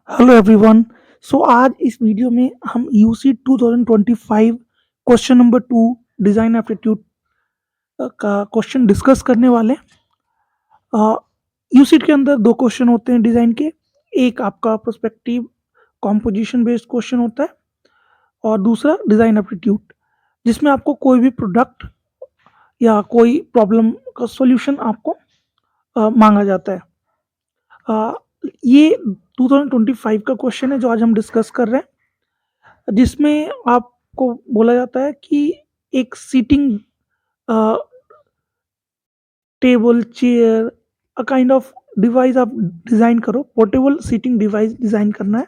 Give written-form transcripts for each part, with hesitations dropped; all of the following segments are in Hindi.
Hello everyone. आज इस वीडियो में हम UC 2025 question number 2 design aptitude का क्वेश्चन डिस्कस करने वाले हैं। यूसी के अंदर दो क्वेश्चन होते हैं डिज़ाइन के। एक आपका प्रोस्पेक्टिव कॉम्पोजिशन बेस्ड क्वेश्चन होता है और दूसरा डिज़ाइन एप्टीट्यूड, जिसमें आपको कोई भी प्रोडक्ट या कोई प्रॉब्लम का सॉल्यूशन आपको मांगा जाता है। अ, ये 2025 का क्वेश्चन है जो आज हम डिस्कस कर रहे हैं, जिसमें आपको बोला जाता है कि एक seating table, chair, a kind of device आप डिज़ाइन करो। पोर्टेबल सीटिंग डिवाइस डिज़ाइन करना है,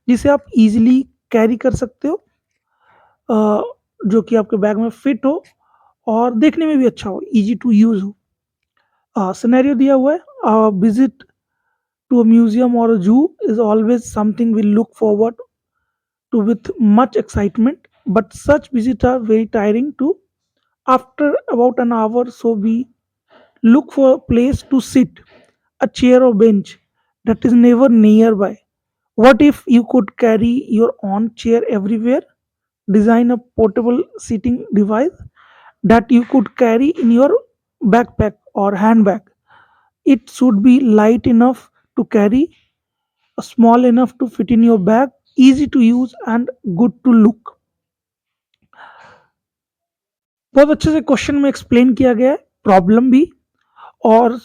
जिसे आप इज़िली कैरी कर सकते हो, अ, जो कि आपके बैग में फिट हो और देखने में भी अच्छा हो, ईज़ी टू यूज़ हो। सिनेरियो दिया हुआ है, विज़िट टू अ म्यूज़ियम और a zoo is always something we look forward to with much excitement, but such visits are very tiring too. After about an hour, so we look for a place to sit, a chair or bench that is never nearby. What if you could carry your own chair everywhere? Design a portable seating device that you could carry in your backpack or handbag. It should be light enough to carry, small enough to fit in your bag, easy to use, and good to look. बहुत अच्छे से क्वेश्चन में एक्सप्लेन किया गया है, प्रॉब्लम भी और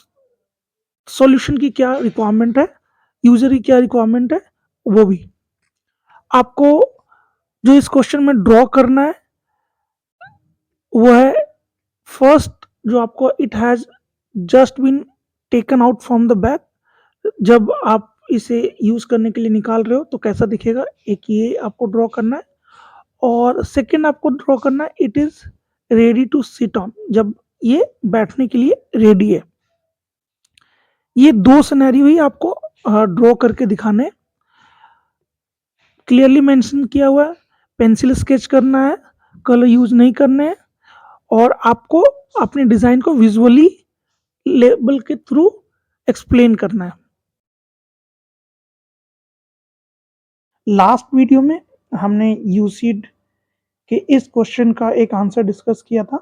सॉल्यूशन की क्या रिक्वायरमेंट है, यूजर की क्या रिक्वायरमेंट है, वो भी आपको जो इस क्वेश्चन में ड्रॉ करना है वो है फर्स्ट, जो आपको it has just been taken out from the bag. जब आप इसे यूज करने के लिए निकाल रहे हो तो कैसा दिखेगा, एक ये आपको ड्रॉ करना है। और सेकंड आपको ड्रॉ करना है, it is ready to sit on, जब ये बैठने के लिए रेडी है। ये दो सिनेरियो ही आपको ड्रॉ करके दिखाने हैं। क्लियरली मेंशन किया हुआ है, पेंसिल स्केच करना है, कलर यूज नहीं करने हैं, और आपको अपने डिजाइन को विजुअली लेबल के थ्रू एक्सप्लेन करना है। लास्ट वीडियो में हमने यूसीड के इस क्वेश्चन का एक आंसर डिस्कस किया था,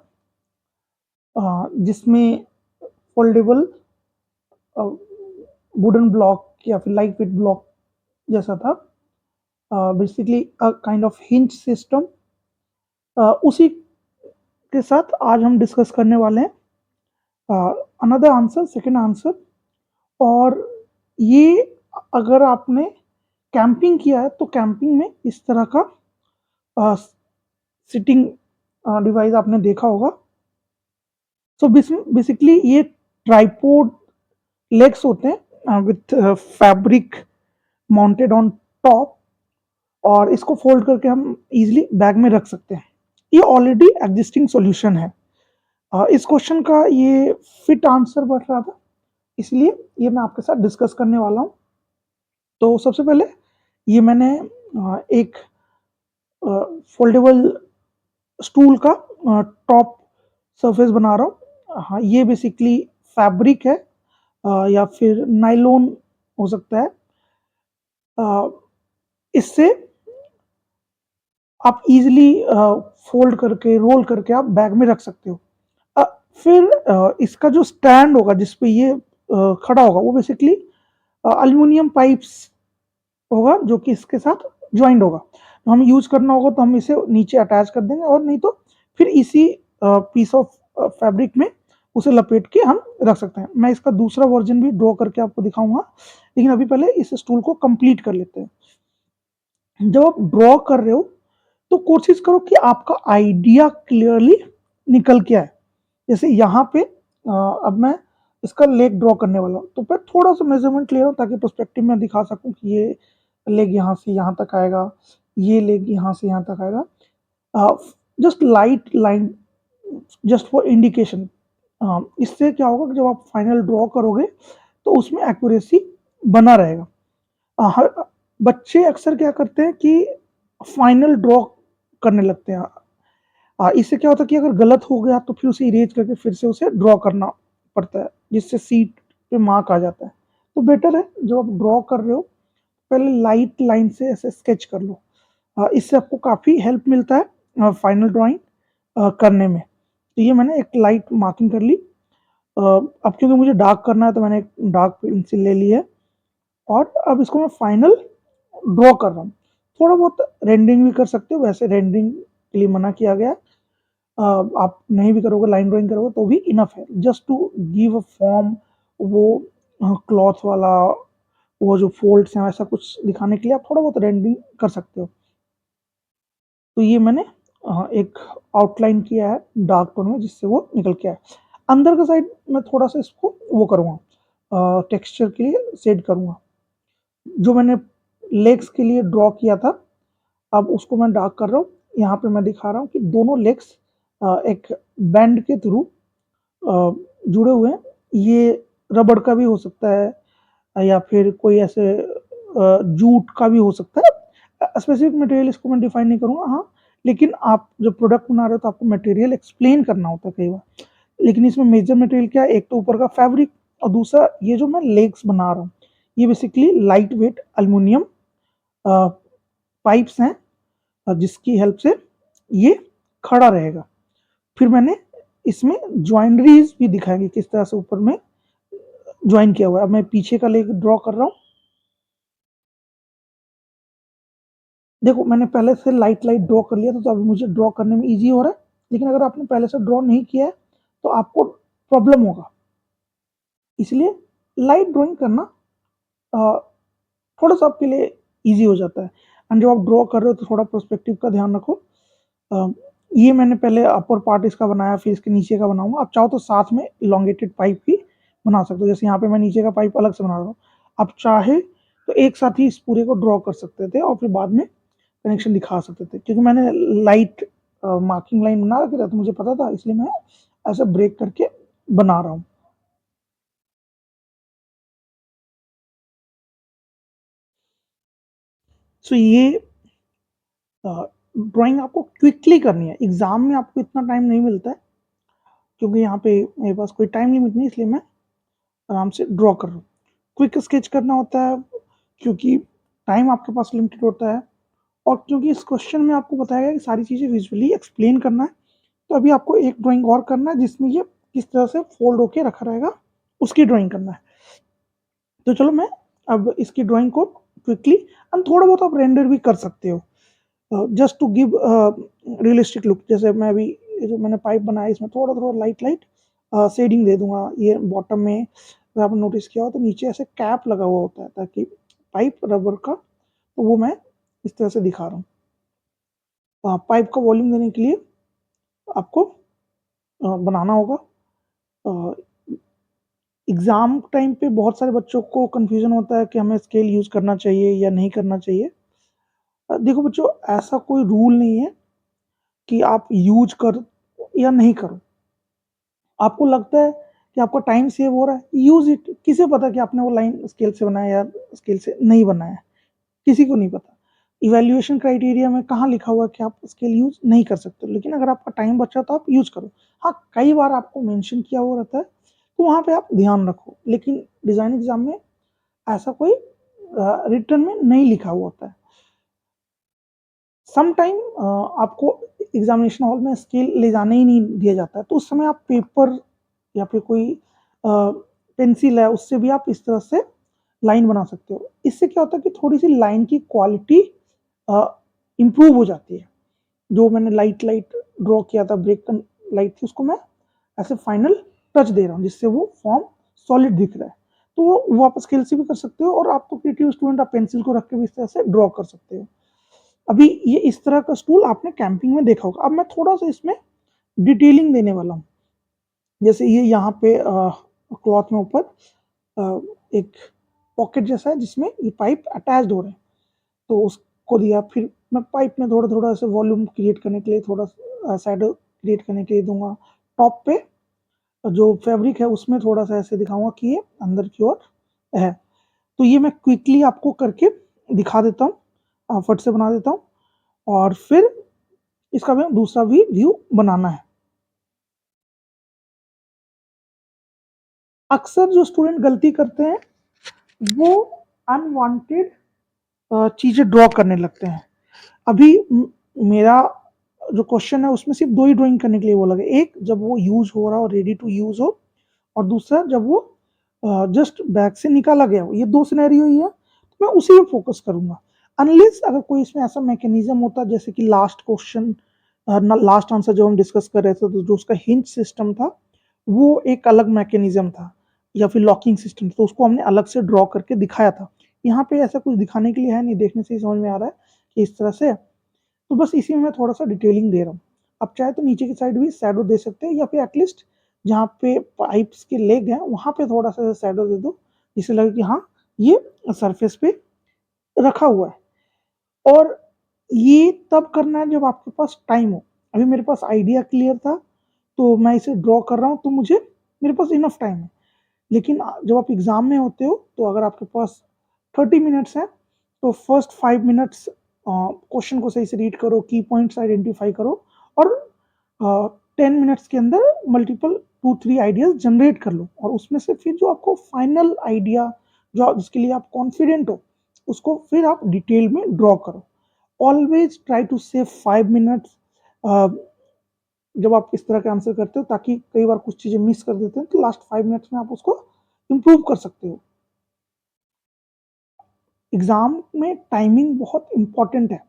जिसमें फोल्डेबल वुडन ब्लॉक या फिर लाइट वेट ब्लॉक जैसा था, basically a kind of hinge system. उसी के साथ आज हम डिस्कस करने वाले हैं अनदर आंसर, सेकंड आंसर। और ये अगर आपने कैंपिंग किया है तो कैंपिंग में इस तरह का सिटिंग डिवाइस आपने देखा होगा। सो बेसिकली ये ट्राइपोड लेग्स होते हैं with fabric mounted on top, और इसको फोल्ड करके हम इजीली बैग में रख सकते हैं। ये ऑलरेडी एग्जिस्टिंग सॉल्यूशन है। इस क्वेश्चन का ये फिट आंसर बढ़ रहा था, इसलिए ये मैं आपके साथ डिस्कस करने वाला हूँ। तो सबसे पहले ये मैंने एक फोल्डेबल स्टूल का टॉप सरफेस बना रहा हूँ। हाँ, ये बेसिकली फैब्रिक है, या फिर नाइलॉन हो सकता है। इससे आप इजीली फोल्ड करके, रोल करके आप बैग में रख सकते हो। अ, फिर इसका जो स्टैंड होगा जिस पे ये खड़ा होगा, वो बेसिकली एल्युमिनियम पाइप्स होगा, जो कि इसके साथ ज्वाइंट होगा। तो हम यूज करना होगा तो हम इसे नीचे अटैच कर देंगे, और नहीं तो फिर इसी पीस ऑफ फैब्रिक में उसे लपेट के हम रख सकते हैं। मैं इसका दूसरा वर्जन भी ड्रॉ करके आपको दिखाऊंगा, लेकिन अभी पहले इस स्टूल को कंप्लीट कर लेते हैं। जब आप ड्रॉ कर रहे हो तो कोशिश करो कि आपका आइडिया क्लियरली निकल के आए। जैसे यहाँ पे अब मैं इसका लेग ड्रॉ करने वाला हूँ, तो मैं थोड़ा सा मेजरमेंट ले रहा हूँ ताकि पर्सपेक्टिव में दिखा सकूँ कि ये लेग यहाँ से यहाँ तक आएगा, ये लेग यहाँ से यहाँ तक आएगा। Just light line, just for indication. इससे क्या होगा कि जब आप फाइनल ड्रॉ करोगे तो उसमें एक्यूरेसी बना रहेगा। बच्चे अक्सर क्या करते हैं कि फाइनल ड्रॉ करने लगते हैं। इससे क्या होता है कि अगर गलत हो गया तो फिर उसे इरेज करके फिर से उसे ड्रॉ करना पड़ता है, जिससे सीट पे मार्क आ जाता है। तो बेटर है जब आप ड्रॉ कर रहे हो पहले लाइट लाइन से ऐसे स्केच कर लो। इससे आपको काफ़ी हेल्प मिलता है फाइनल ड्राइंग करने में। तो ये मैंने एक लाइट मार्किंग कर ली। अब क्योंकि मुझे डार्क करना है तो मैंने एक डार्क पेंसिल ले ली है और अब इसको मैं फाइनल ड्रॉ कर रहा हूँ। थोड़ा बहुत रेंडरिंग भी कर सकते हो, वैसे रेंडरिंग के लिए मना किया गया है। आप नहीं भी करोगे, लाइन ड्राइंग करोगे तो भी इनफ है, just to give a form. वो क्लॉथ वाला वो जो फोल्ड्स हैं ऐसा कुछ दिखाने के लिए आप थोड़ा बहुत रेंडरिंग कर सकते हो। तो ये मैंने एक आउटलाइन किया है डार्क टोन में जिससे वो निकल के आए। अंदर का साइड मैं थोड़ा सा इसको वो करूँगा, टेक्सचर के लिए शेड करूँगा। जो मैंने लेग्स के लिए ड्रॉ किया था अब उसको मैं डार्क कर रहा हूँ। यहाँ पे मैं दिखा रहा हूँ कि दोनों लेग्स एक बैंड के थ्रू जुड़े हुए हैं। ये रबड़ का भी हो सकता है या फिर कोई ऐसे जूट का भी हो सकता है। स्पेसिफिक मटेरियल इसको मैं डिफाइन नहीं करूँगा, हाँ, लेकिन आप जब प्रोडक्ट बना रहे हो तो आपको मटेरियल एक्सप्लेन करना होता है कई बार। लेकिन इसमें मेजर मटेरियल क्या है, एक तो ऊपर का फैब्रिक और दूसरा ये जो मैं लेग्स बना रहा हूँ ये basically light weight aluminium pipes हैं जिसकी हेल्प से ये खड़ा रहेगा। फिर मैंने इसमें ज्वाइनरीज भी दिखाएंगे किस तरह से ऊपर में ज्वाइन किया हुआ है। अब मैं पीछे का लेग ड्रॉ कर रहा हूँ। देखो मैंने पहले से लाइट लाइट ड्रॉ कर लिया था तो अभी मुझे ड्रॉ करने में इजी हो रहा है। लेकिन अगर आपने पहले से ड्रॉ नहीं किया है तो आपको प्रॉब्लम होगा। इसलिए लाइट ड्राइंग करना अ, थोड़ा सा आपके लिए इजी हो जाता है। एंड जब आप ड्रॉ कर रहे हो तो थोड़ा पर्सपेक्टिव का ध्यान रखो। अ, ये मैंने पहले अपर पार्ट इसका बनाया फिर इसके नीचे का बनाऊंगा। आप चाहो तो साथ में इलोंगेटेड पाइप भी बना सकते हो, जैसे यहाँ पे मैं नीचे का पाइप अलग से बना रहा हूँ। आप चाहे तो एक साथ ही इस पूरे को ड्रॉ कर सकते थे और फिर बाद में कनेक्शन दिखा सकते थे। क्योंकि मैंने लाइट मार्किंग लाइन बना रखी था तो मुझे पता था, इसलिए मैं ऐसे ब्रेक करके बना रहा हूँ। सो ये ड्राइंग आपको क्विकली करनी है। एग्जाम में आपको इतना टाइम नहीं मिलता है क्योंकि यहाँ पे मेरे पास कोई टाइम लिमिट नहीं, इसलिए मैं आराम से ड्रॉ कर रहा हूँ। क्विक स्केच करना होता है क्योंकि टाइम आपके पास लिमिटेड होता है और क्योंकि इस क्वेश्चन में आपको बताया गया कि सारी चीज़ें विजुअली एक्सप्लेन करना है। तो अभी आपको एक ड्राइंग और करना है जिसमें ये किस तरह से फोल्ड होके रखा रहेगा उसकी ड्राइंग करना है। तो चलो मैं अब इसकी ड्राइंग को क्विकली एंड थोड़ा बहुत आप रेंडर भी कर सकते हो just to give realistic look. जैसे मैं अभी ये जो मैंने पाइप बनाया इसमें थोड़ा थोड़ा लाइट लाइट शेडिंग दे दूंगा। ये बॉटम में अगर आपने नोटिस किया हो तो नीचे ऐसे कैप लगा हुआ होता है ताकि पाइप रबर का, तो वो मैं इस तरह से दिखा रहा हूँ। पाइप का वॉल्यूम देने के लिए आपको बनाना होगा। एग्जाम टाइम पे बहुत सारे बच्चों को कंफ्यूजन होता है कि हमें स्केल यूज करना चाहिए या नहीं करना चाहिए। देखो बच्चों, ऐसा कोई रूल नहीं है कि आप यूज कर या नहीं करो। आपको लगता है कि आपका टाइम सेव हो रहा है, यूज इट। किसे पता कि आपने वो लाइन स्केल से बनाया या स्केल से नहीं बनाया, किसी को नहीं पता। इवेल्युएशन क्राइटेरिया में कहाँ लिखा हुआ है कि आप स्केल यूज नहीं कर सकते, लेकिन अगर आपका टाइम बचा तो आप यूज करो। हाँ, कई बार आपको मेंशन किया हुआ रहता है तो वहाँ पे आप ध्यान रखो, लेकिन डिजाइन एग्जाम में ऐसा कोई रिटर्न में नहीं लिखा हुआ होता है। सम टाइम आपको एग्जामिनेशन हॉल में स्केल ले जाने ही नहीं दिया जाता है, तो उस समय आप पेपर या फिर कोई पेंसिल है उससे भी आप इस तरह से लाइन बना सकते हो। इससे क्या होता है कि थोड़ी सी लाइन की क्वालिटी इम्प्रूव हो जाती है। जो मैंने लाइट लाइट ड्रॉ किया था, ब्रेक लाइट थी, उसको मैं ऐसे फाइनल टच दे रहा हूँ जिससे वो फॉर्म सॉलिड दिख रहा है। तो वो आप स्केल से भी कर सकते हो और आप तो क्रिएटिव स्टूडेंट, आप पेंसिल को रख के भी इस तरह से ड्रॉ कर सकते हो। अभी ये इस तरह का स्टूल आपने कैंपिंग में देखा होगा। अब मैं थोड़ा सा इसमें डिटेलिंग देने वाला हूँ। जैसे ये यहाँ पे क्लॉथ में ऊपर एक पॉकेट जैसा है जिसमें ये पाइप अटैच्ड हो रहे हैं, तो उसको दिया। फिर मैं पाइप में थोड़ा थोड़ा ऐसे वॉल्यूम क्रिएट करने के लिए, थोड़ा शैडो क्रिएट करने के लिए दूंगा। टॉप पे जो फैब्रिक है उसमें थोड़ा सा ऐसे दिखाऊंगा कि ये अंदर की ओर है। तो ये मैं क्विकली आपको करके दिखा देता हूँ, फट से बना देता हूँ और फिर इसका हमें दूसरा भी व्यू बनाना है। अक्सर जो स्टूडेंट गलती करते हैं वो अनवांटेड चीज़ें ड्रॉ करने लगते हैं। अभी मेरा जो क्वेश्चन है उसमें सिर्फ़ 2 ही ड्राइंग करने के लिए बोला गया। एक जब वो यूज़ हो रहा हो, रेडी टू यूज़ हो, और दूसरा जब वो जस्ट बैग से निकाला गया हो। ये 2 सिनेरियो ही है, तो मैं उसी पे फ़ोकस करूँगा। अनलेस अगर कोई इसमें ऐसा मैकेनिज़्म होता जैसे कि लास्ट क्वेश्चन ना लास्ट आंसर जो हम डिस्कस कर रहे थे, तो जो उसका हिंट सिस्टम था, वो एक अलग मैकेनिज़्म था या फिर लॉकिंग सिस्टम, तो उसको हमने अलग से ड्रॉ करके दिखाया था। यहाँ पे ऐसा कुछ दिखाने के लिए है नहीं, देखने से ही समझ में आ रहा है कि इस तरह से है। तो बस इसी में मैं थोड़ा-सा डिटेलिंग दे रहा हूँ। आप चाहे तो नीचे की साइड भी शैडो दे सकते हैं या फिर एटलीस्ट जहाँ पे पाइप्स के लेग हैं, वहाँ पे थोड़ा-सा शैडो दे दो, जिससे लगे कि हाँ, ये सरफेस पे रखा हुआ है। और ये तब करना है जब आपके पास टाइम हो। अभी मेरे पास आइडिया क्लियर था, तो मैं इसे ड्रॉ कर रहा हूँ, तो मुझे मेरे पास इनफ टाइम है। लेकिन जब आप एग्ज़ाम में होते हो, तो अगर आपके पास 30 मिनट्स हैं, तो फर्स्ट 5 मिनट्स क्वेश्चन को सही से रीड करो, की पॉइंट्स आइडेंटिफ़ाई करो और 10 मिनट्स के अंदर मल्टीपल 2-3 आइडियाज़ जनरेट कर लो और उसमें से फिर जो आपको फाइनल आइडिया जो जिसके लिए आप कॉन्फिडेंट हो, उसको फिर आप डिटेल में ड्रॉ करो। Always try to save 5 minutes uh, जब आप इस तरह का आंसर करते हो, ताकि कई बार कुछ चीज़ें मिस कर देते हैं, तो लास्ट 5 मिनट्स में आप उसको इम्प्रूव कर सकते हो। एग्ज़ाम में टाइमिंग बहुत इम्पोर्टेंट है।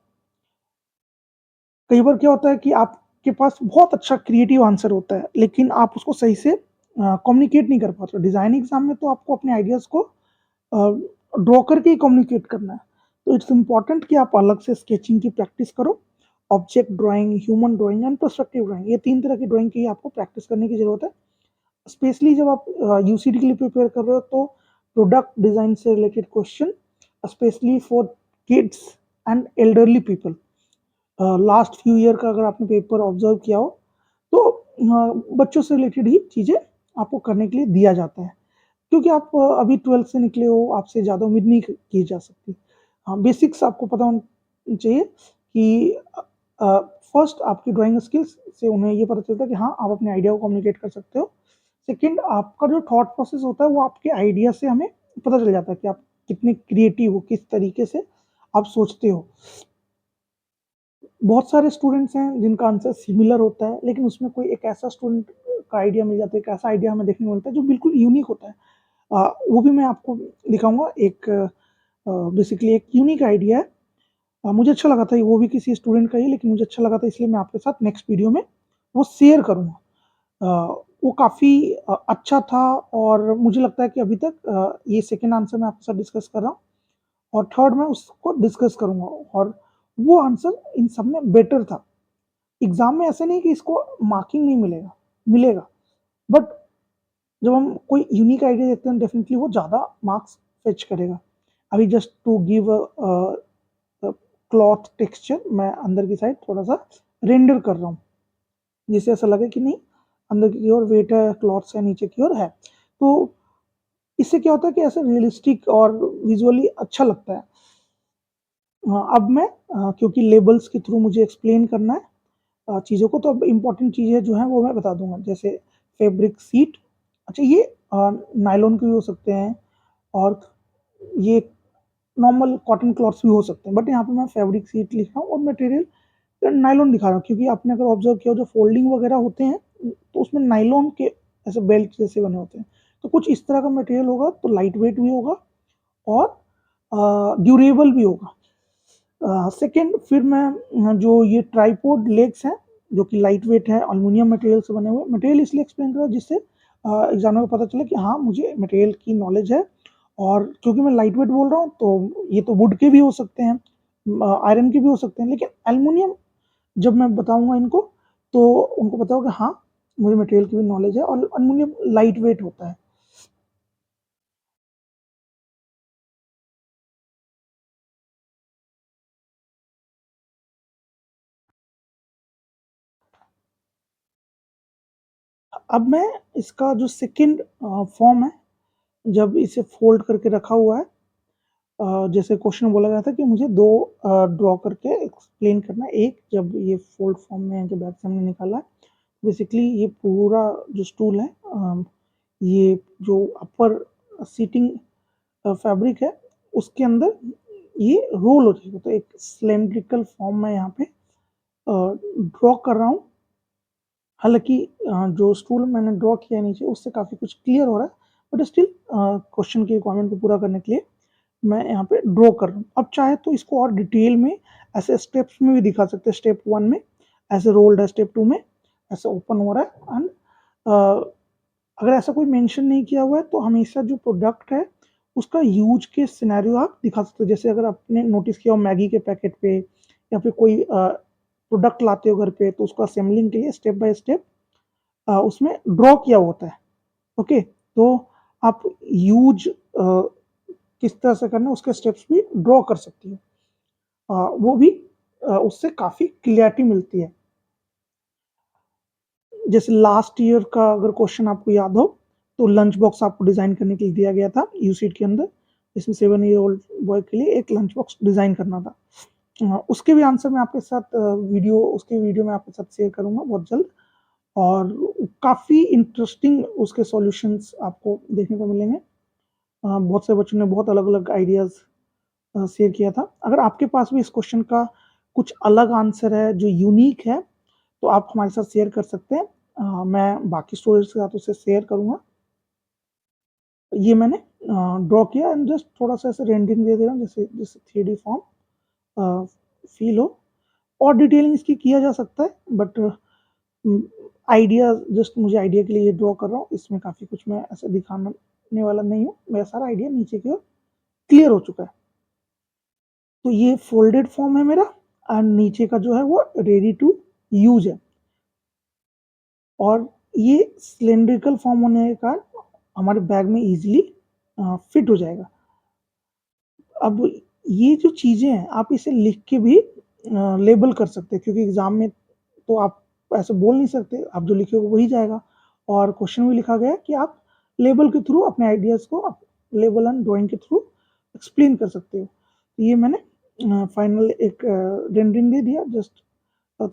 कई बार क्या होता है कि आपके पास बहुत अच्छा क्रिएटिव आंसर होता है, लेकिन आप उसको सही से कम्युनिकेट नहीं कर पाते हो। डिज़ाइन एग्ज़ाम में तो आपको अपने आइडियाज़ को ड्रॉ करके ही कम्युनिकेट करना है। तो इट्स इम्पोर्टेंट कि आप अलग से स्केचिंग की प्रैक्टिस करो। Object drawing, human drawing and perspective drawing, ये 3 तरह की ड्राइंग की आपको प्रैक्टिस करने की ज़रूरत है। स्पेशली जब आप यूसीडी के लिए प्रिपेयर कर रहे हो, तो प्रोडक्ट डिज़ाइन से related question, specially for kids and elderly people. Last few year का अगर आपने पेपर ऑब्जर्व किया हो, तो बच्चों से रिलेटेड ही चीज़ें आपको करने के लिए दिया जाता है, क्योंकि आप अभी 12th से निकले हो, आपसे ज़्यादा उम्मीद नहीं की जा सकती। हाँ, बेसिक्स आपको पता होना चाहिए कि फर्स्ट आपकी ड्राइंग स्किल्स से उन्हें ये पता चलता है कि हाँ, आप अपने आइडिया को कम्युनिकेट कर सकते हो। सेकंड, आपका जो थॉट प्रोसेस होता है, वो आपके आइडिया से हमें पता चल जाता है कि आप कितने क्रिएटिव हो, किस तरीके से आप सोचते हो। बहुत सारे स्टूडेंट्स हैं जिनका आंसर सिमिलर होता है, लेकिन उसमें कोई एक ऐसा स्टूडेंट का आइडिया मिल जाता है, एक ऐसा आइडिया हमें देखने को मिलता है जो बिल्कुल यूनिक होता है। वो भी मैं आपको दिखाऊँगा। एक बेसिकली एक यूनिक आइडिया है। मुझे अच्छा लगा था, वो भी किसी स्टूडेंट का ही, लेकिन मुझे अच्छा लगा था, इसलिए मैं आपके साथ नेक्स्ट वीडियो में वो शेयर करूँगा। वो काफ़ी अच्छा था और मुझे लगता है कि अभी तक ये सेकंड आंसर मैं आपके साथ डिस्कस कर रहा हूँ और थर्ड मैं उसको डिस्कस करूँगा, और वो आंसर इन सब में बेटर था। एग्ज़ाम में ऐसा नहीं है कि इसको मार्किंग नहीं मिलेगा, मिलेगा। बट जब हम कोई यूनिक आइडिया देखते हैं, डेफिनिटली वो ज़्यादा मार्क्स फेच करेगा। अभी just to give cloth texture, मैं अंदर की साइड थोड़ा-सा रेंडर कर रहा हूँ, जिससे ऐसा लगे कि नहीं, अंदर की ओर वेट है, क्लॉथ्स है, नीचे की ओर है। तो इससे क्या होता है कि ऐसे रियलिस्टिक और विजुअली अच्छा लगता है। अब मैं क्योंकि लेबल्स के थ्रू मुझे एक्सप्लेन करना है चीज़ों को, तो अब इम्पोर्टेंट चीज़ें जो हैं वो मैं बता दूँगा। जैसे फैब्रिक सीट, अच्छा ये नायलॉन के भी हो सकते हैं और ये नॉर्मल कॉटन क्लॉथ्स भी हो सकते हैं, बट यहाँ पे मैं फैब्रिक सीट लिख रहा हूँ और मटेरियल नायलॉन दिखा रहा हूँ, क्योंकि आपने अगर ऑब्जर्व किया हो, जो फोल्डिंग वगैरह होते हैं, तो उसमें नायलॉन के ऐसे बेल्ट जैसे बने होते हैं। तो कुछ इस तरह का मटेरियल होगा, तो लाइट वेट भी होगा और ड्यूरेबल भी होगा। सेकंड, फिर मैं जो ये ट्राइपॉड लेग्स हैं, जो कि लाइट वेट है, एल्युमिनियम मटेरियल से बने हुए। मटेरियल इसलिए एक्सप्लेन कर रहा हूँ जिससे एग्जामिनर को पता चले कि हाँ, मुझे मटेरियल की नॉलेज है। और क्योंकि मैं लाइट वेट बोल रहा हूँ, तो ये तो वुड के भी हो सकते हैं, आयरन के भी हो सकते हैं, लेकिन एल्युमिनियम जब मैं बताऊँगा इनको, तो उनको पता होगा हाँ, मुझे मटेरियल की भी नॉलेज है और एल्युमिनियम लाइट वेट होता है। अब मैं इसका जो सेकंड फॉर्म है, जब इसे फोल्ड करके रखा हुआ है, जैसे क्वेश्चन में बोला गया था कि मुझे 2 ड्रॉ करके एक्सप्लेन करना है। एक, जब ये फोल्ड फॉर्म में जब बैक से हमने निकाला है, बेसिकली ये पूरा जो स्टूल है, ये जो अपर सीटिंग फैब्रिक है, उसके अंदर ये रोल हो जाएगा। तो एक सिलेंड्रिकल फॉर्म में यहाँ पे ड्रॉ कर रहा हूँ। हालांकि जो स्टूल मैंने ड्रॉ किया है नीचे उससे काफ़ी कुछ क्लियर हो रहा है, बट स्टिल क्वेश्चन की रिक्वायरमेंट को पूरा करने के लिए मैं यहाँ पे ड्रॉ कर रहा हूँ। अब चाहे तो इसको और डिटेल में ऐसे स्टेप्स में भी दिखा सकते हैं। स्टेप 1 में ऐसे रोल्ड है, स्टेप 2 में ऐसे ओपन हो रहा है। एंड अगर ऐसा कोई मेंशन नहीं किया हुआ है तो हमेशा जो प्रोडक्ट है उसका यूज के सिनेरियो आप दिखा सकते हो। जैसे अगर आपने नोटिस किया हो मैगी के पैकेट पे या फिर कोई प्रोडक्ट लाते हो घर पे, तो उसको असेंबलिंग के लिए स्टेप बाय स्टेप उसमें ड्रॉ किया होता है। ओके, तो आप यूज किस तरह से करना है उसके स्टेप्स भी ड्रॉ कर सकती हो। वो भी उससे काफ़ी क्लियरिटी मिलती है। जैसे लास्ट ईयर का अगर क्वेश्चन आपको याद हो, तो लंच बॉक्स आपको डिज़ाइन करने के लिए दिया गया था यूसीट के अंदर, इसमें 7 ईयर ओल्ड बॉय के लिए एक लंच बॉक्स डिज़ाइन करना था। उसके भी आंसर मैं आपके साथ उसके वीडियो में आपके साथ शेयर करूँगा बहुत जल्द। और काफ़ी इंटरेस्टिंग उसके सॉल्यूशंस आपको देखने को मिलेंगे। बहुत से बच्चों ने बहुत अलग-अलग आइडियाज़ शेयर किया था। अगर आपके पास भी इस क्वेश्चन का कुछ अलग आंसर है जो यूनिक है, तो आप हमारे साथ शेयर कर सकते हैं। मैं बाकी स्टूडेंट्स के साथ उसे शेयर करूँगा। ये मैंने ड्रॉ किया एंड जस्ट थोड़ा-सा ऐसे रेंडरिंग दे दे रहा हूँ, जैसे जैसे 3D फॉर्म फील हो। और डिटेलिंग इसकी किया जा सकता है, बट आइडिया जस्ट मुझे आइडिया के लिए ये ड्रॉ कर रहा हूँ। इसमें काफ़ी कुछ मैं ऐसे दिखाने वाला नहीं हूँ। मेरा सारा आइडिया नीचे की ओर क्लियर हो चुका है। तो ये फोल्डेड फॉर्म है मेरा एंड नीचे का जो है वो रेडी टू यूज है। और ये सिलेंड्रिकल फॉर्म होने के कारण हमारे बैग में इजीली फिट हो जाएगा। अब ये जो चीज़ें हैं आप इसे लिख के भी लेबल कर सकते हैं, क्योंकि एग्ज़ाम में तो आप ऐसे बोल नहीं सकते, आप जो लिखोगे वही जाएगा। और क्वेश्चन में लिखा गया है कि आप लेबल के थ्रू अपने आइडियाज़ को आप लेबल एंड ड्राइंग के थ्रू एक्सप्लेन कर सकते हो। तो ये मैंने फाइनल एक रेंडरिंग दे दिया, जस्ट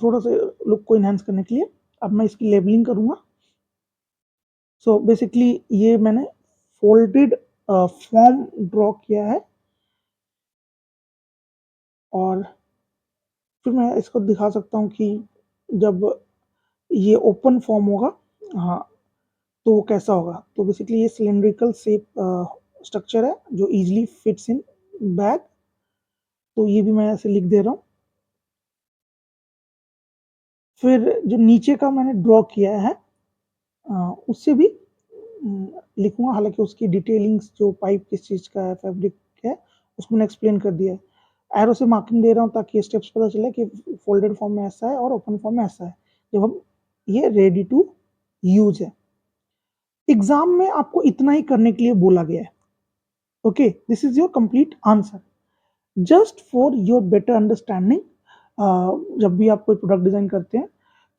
थोड़ा सा लुक को इन्हांस करने के लिए। अब मैं इसकी लेबलिंग करूँगा। सो बेसिकली ये मैंने फोल्डेड फॉर्म ड्रॉ किया है और फिर मैं इसको दिखा सकता हूँ कि जब ये ओपन फॉर्म होगा, हाँ, तो वो कैसा होगा। तो बेसिकली ये सिलेंड्रिकल शेप स्ट्रक्चर है जो इजीली फिट्स इन बैग। तो ये भी मैं ऐसे लिख दे रहा हूँ। फिर जो नीचे का मैंने ड्रॉ किया है उससे भी लिखूंगा, हालांकि उसकी डिटेलिंग्स जो पाइप किस चीज़ का है, फैब्रिक है, उसको मैंने एक्सप्लेन कर दिया है। एरो से मार्किंग दे रहा हूँ ताकि स्टेप्स पता चले कि फोल्डेड फॉर्म में ऐसा है और ओपन फॉर्म में ऐसा है, जब हम ये रेडी टू यूज है। एग्जाम में आपको इतना ही करने के लिए बोला गया है। Okay, this is your complete answer. Just for your better understanding, जब भी आप कोई प्रोडक्ट डिजाइन करते हैं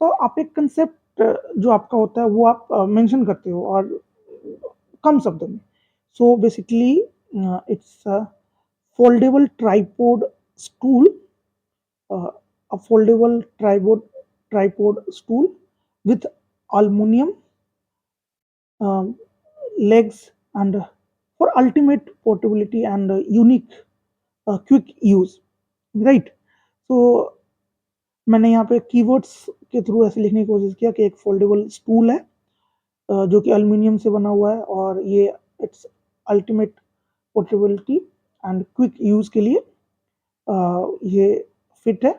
तो आप एक कंसेप्ट जो आपका होता है वो आप मेंशन करते हो और कम शब्दों में। So basically it's foldable tripod stool, a foldable tripod stool with aluminum um, legs and for ultimate portability and unique quick use, right? So मैंने यहाँ पे कीवर्ड्स के थ्रू ऐसे लिखने की कोशिश किया कि एक फोल्डेबल स्टूल है जो कि एल्युमिनियम से बना हुआ है और ये it's ultimate portability and quick use के लिए ये फिट है।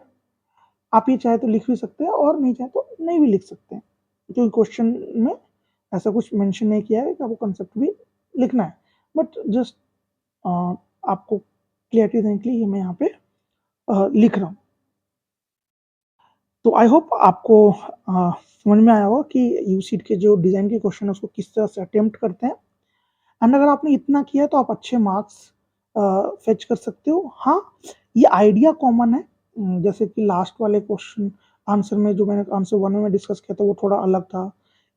आप ये चाहे तो लिख भी सकते हैं और नहीं चाहे तो नहीं भी लिख सकते हैं, क्योंकि क्वेश्चन में ऐसा कुछ मेंशन नहीं किया है कि आपको कंसेप्ट भी लिखना है, बट जस्ट आपको क्लियरिटी देने के लिए ये मैं यहाँ पे लिख रहा हूँ। तो आई होप आपको समझ में आया होगा कि यूसीट के जो डिज़ाइन के क्वेश्चन है उसको किस तरह से अटेम्प्ट करते हैं। एंड अगर आपने इतना किया तो आप अच्छे मार्क्स फेच कर सकते हो। हाँ, ये आइडिया कॉमन है, जैसे कि लास्ट वाले क्वेश्चन आंसर में जो मैंने आंसर 1 में डिस्कस किया था वो थोड़ा अलग था,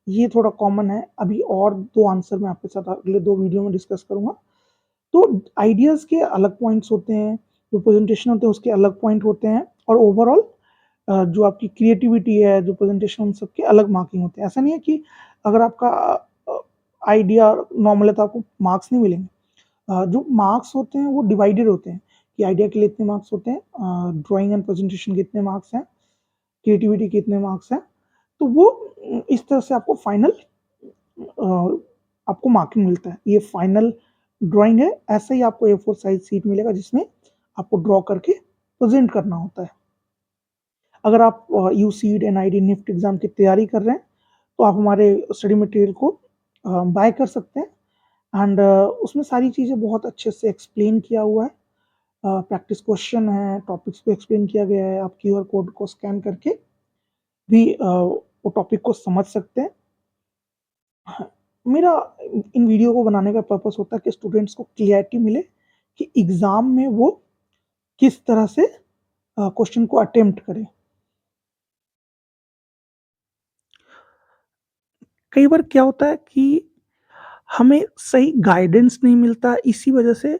ये थोड़ा कॉमन है। अभी और 2 आंसर मैं आपके साथ अगले 2 वीडियो में डिस्कस करूँगा। तो आइडियाज़ के अलग पॉइंट्स होते हैं, जो प्रेजेंटेशन होते हैं उसके अलग पॉइंट होते हैं, और ओवरऑल जो आपकी क्रिएटिविटी है, जो प्रेजेंटेशन, उन सबके अलग मार्किंग होते हैं। ऐसा नहीं है कि अगर आपका आइडिया नॉर्मल है तो आपको मार्क्स नहीं मिलेंगे। जो मार्क्स होते हैं वो डिवाइडेड होते हैं कि आइडिया के लिए इतने मार्क्स होते हैं, ड्राइंग एंड प्रेजेंटेशन के इतने मार्क्स हैं, क्रिएटिविटी के इतने मार्क्स हैं। तो वो इस तरह से आपको फाइनल आपको मार्किंग मिलता है। ये फाइनल ड्राइंग है, ऐसे ही आपको A4 साइज शीट मिलेगा जिसमें आपको ड्रॉ करके प्रेजेंट करना होता है। अगर आप यूसीड, एनआईडी, निफ्ट एग्जाम की तैयारी कर रहे हैं तो आप हमारे स्टडी मटेरियल को बाय कर सकते हैं एंड उसमें सारी चीज़ें बहुत अच्छे से एक्सप्लेन किया हुआ है। प्रैक्टिस क्वेश्चन है, टॉपिक्स को एक्सप्लेन किया गया है, आप क्यूआर कोड को स्कैन करके भी वो टॉपिक को समझ सकते हैं। हाँ, मेरा इन वीडियो को बनाने का पर्पस होता है कि स्टूडेंट्स को क्लियरिटी मिले कि एग्ज़ाम में वो किस तरह से क्वेश्चन को अटेम्प्ट करें। कई बार क्या होता है कि हमें सही गाइडेंस नहीं मिलता, इसी वजह से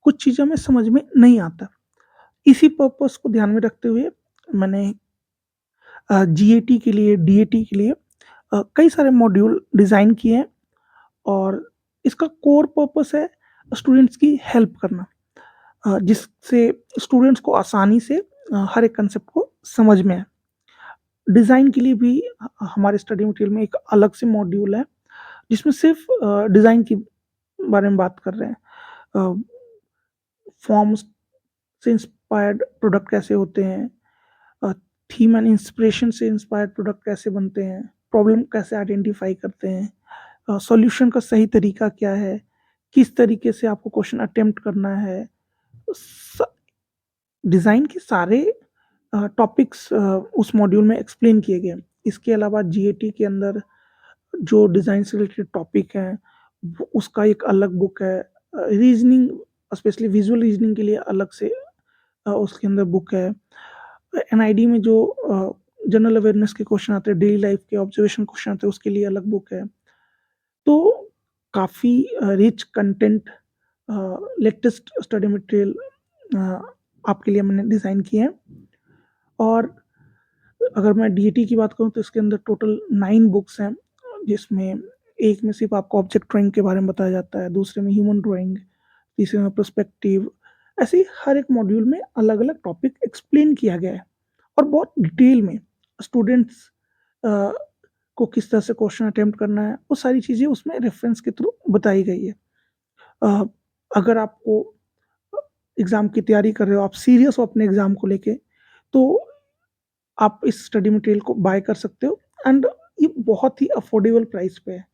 कुछ चीज़ें हमें समझ में नहीं आता। इसी पर्पस को ध्यान में रखते हुए मैंने जीएटी के लिए, डीएटी के लिए कई सारे मॉड्यूल डिज़ाइन किए हैं और इसका कोर पर्पस है स्टूडेंट्स की हेल्प करना, जिससे स्टूडेंट्स को आसानी से हर एक कंसेप्ट को समझ में आए। डिज़ाइन के लिए भी हमारे स्टडी मटेरियल में एक अलग से मॉड्यूल है, जिसमें सिर्फ डिज़ाइन के बारे में बात कर रहे हैं। फॉर्म्स से इंस्पायर्ड प्रोडक्ट कैसे होते हैं, थीम एंड इंस्पिरेशन से इंस्पायर्ड प्रोडक्ट कैसे बनते हैं, प्रॉब्लम कैसे आइडेंटिफाई करते हैं, सॉल्यूशन का सही तरीका क्या है, किस तरीके से आपको क्वेश्चन अटेम्प्ट करना है। डिज़ाइन के सारे टॉपिक्स उस मॉड्यूल में एक्सप्लेन किए गए हैं। इसके अलावा जीएटी के अंदर जो डिज़ाइन से रिलेटेड टॉपिक हैं उसका एक अलग बुक है। रीजनिंग, स्पेशली विजुअल रीजनिंग के लिए अलग से उसके अंदर बुक है। एनआईडी में जो जनरल अवेयरनेस के क्वेश्चन आते हैं, डेली लाइफ के ऑब्जर्वेशन क्वेश्चन आते हैं, उसके लिए अलग बुक है। तो काफ़ी rich content, latest study material आपके लिए मैंने डिज़ाइन किए हैं। और अगर मैं डीएटी की बात करूँ तो इसके अंदर टोटल 9 बुक्स हैं, जिसमें एक में सिर्फ आपको ऑब्जेक्ट ड्राइंग के बारे में बताया जाता है, दूसरे में ह्यूमन ड्राइंग, तीसरे में पर्सपेक्टिव। ऐसे ही हर एक मॉड्यूल में अलग अलग टॉपिक एक्सप्लेन किया गया है और बहुत डिटेल में स्टूडेंट्स को किस तरह से क्वेश्चन अटेम्प्ट करना है, वो सारी चीज़ें उसमें रेफरेंस के थ्रू बताई गई है। अगर आपको एग्ज़ाम की तैयारी कर रहे हो, आप सीरियस हो अपने एग्ज़ाम को लेके, तो आप इस स्टडी मटेरियल को बाय कर सकते हो एंड ये बहुत ही अफोर्डेबल प्राइस पे है।